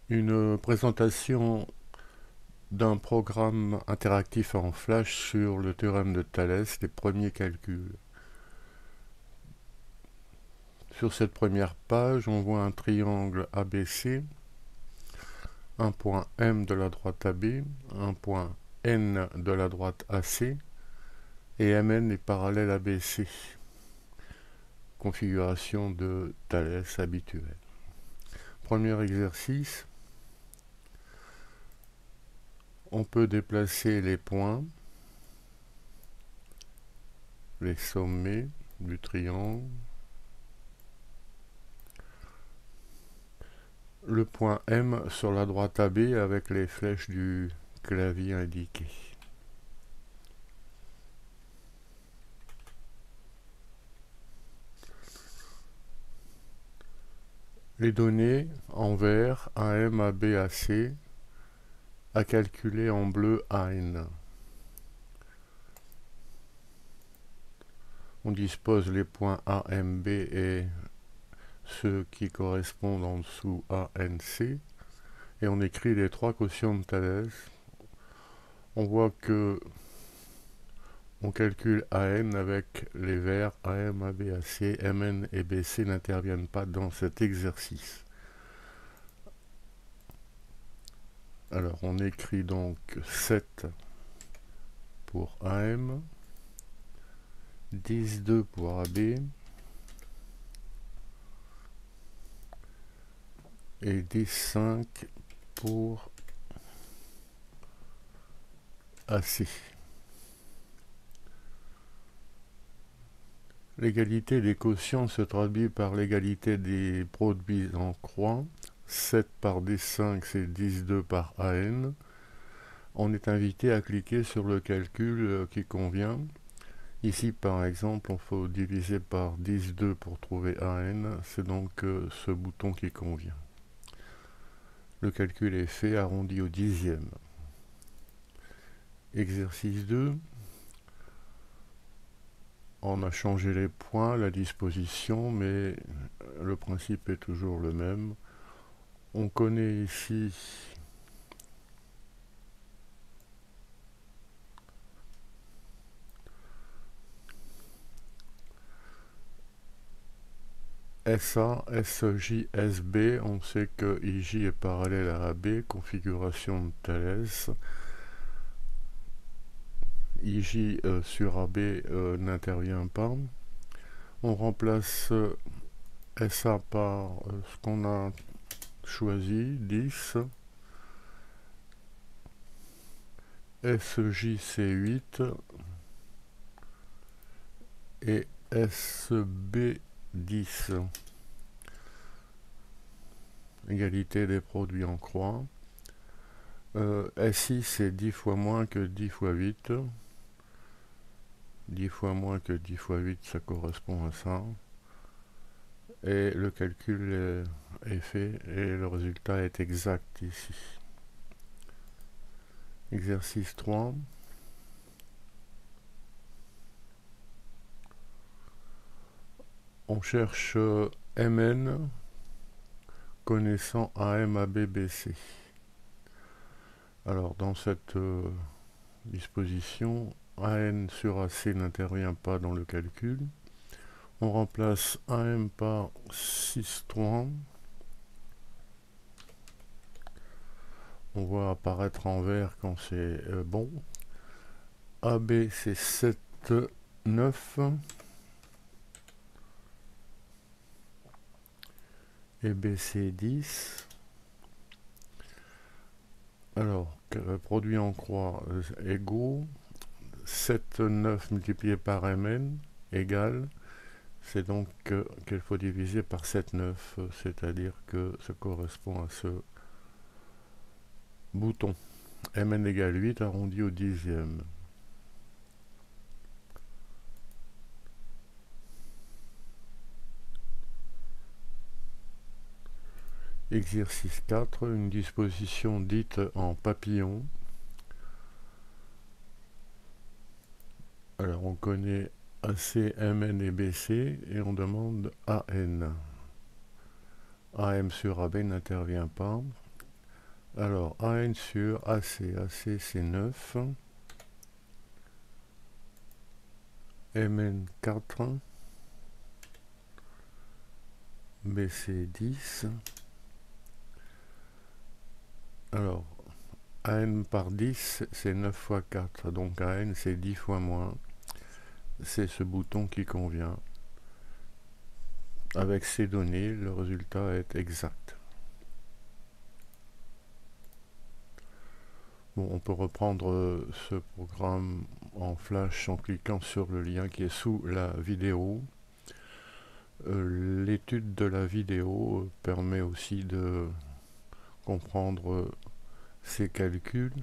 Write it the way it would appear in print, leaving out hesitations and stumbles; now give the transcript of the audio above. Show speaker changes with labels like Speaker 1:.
Speaker 1: Une présentation d'un programme interactif en Flash sur le théorème de Thalès, les premiers calculs. Sur cette première page, on voit un triangle ABC, un point M de la droite AB, un point N de la droite AC, et MN est parallèle à BC, configuration de Thalès habituelle. Premier exercice, on peut déplacer les points, les sommets du triangle. Le point M sur la droite AB avec les flèches du clavier indiquées. Les données en vert AM, AB, AC à calculer en bleu AN. On dispose les points AMB et ceux qui correspondent en dessous ANC et on écrit les trois quotients de Thalès. On voit que on calcule AN avec les verts AM, AB, AC, MN et BC n'interviennent pas dans cet exercice. Alors on écrit donc 7 pour AM, 10,2 pour AB et 10,5 pour AC. L'égalité des quotients se traduit par l'égalité des produits en croix. 7 par D5, c'est 10,2 par AN. On est invité à cliquer sur le calcul qui convient. Ici, par exemple, il faut diviser par 10,2 pour trouver AN. C'est donc ce bouton qui convient. Le calcul est fait, arrondi au dixième. Exercice 2. On a changé les points, la disposition, mais le principe est toujours le même. On connaît ici SA, SJ, SB. On sait que IJ est parallèle à AB, configuration de Thalès. IJ sur AB n'intervient pas. On remplace SA par ce qu'on a choisi, 10. SJ c'est 8 et SB 10. Égalité des produits en croix. SI c'est 10 fois moins que 10 fois 8. 10 fois moins que 10 fois 8, ça correspond à ça. Et le calcul est fait et le résultat est exact ici. Exercice 3. On cherche MN connaissant AM, AB, BC. Alors dans cette disposition, AN sur AC n'intervient pas dans le calcul. On remplace AM par 6,3. On voit apparaître en vert quand c'est bon. AB c'est 7,9. Et BC 10. Alors, produit en croix égaux. 7,9 multiplié par MN égale. C'est donc qu'il faut diviser par 7,9, c'est-à-dire que ça correspond à ce bouton. MN égale 8 arrondi au dixième. Exercice 4, une disposition dite en papillon. Alors on connaît AC, MN et BC et on demande AN. AM sur AB n'intervient pas. Alors, AN sur AC, AC c'est 9, MN 4, BC 10. Alors, AN par 10, c'est 9 fois 4, donc AN c'est 10 fois moins. C'est ce bouton qui convient. Avec ces données, le résultat est exact. Bon, on peut reprendre ce programme en flash en cliquant sur le lien qui est sous la vidéo. L'étude de la vidéo permet aussi de comprendre ces calculs.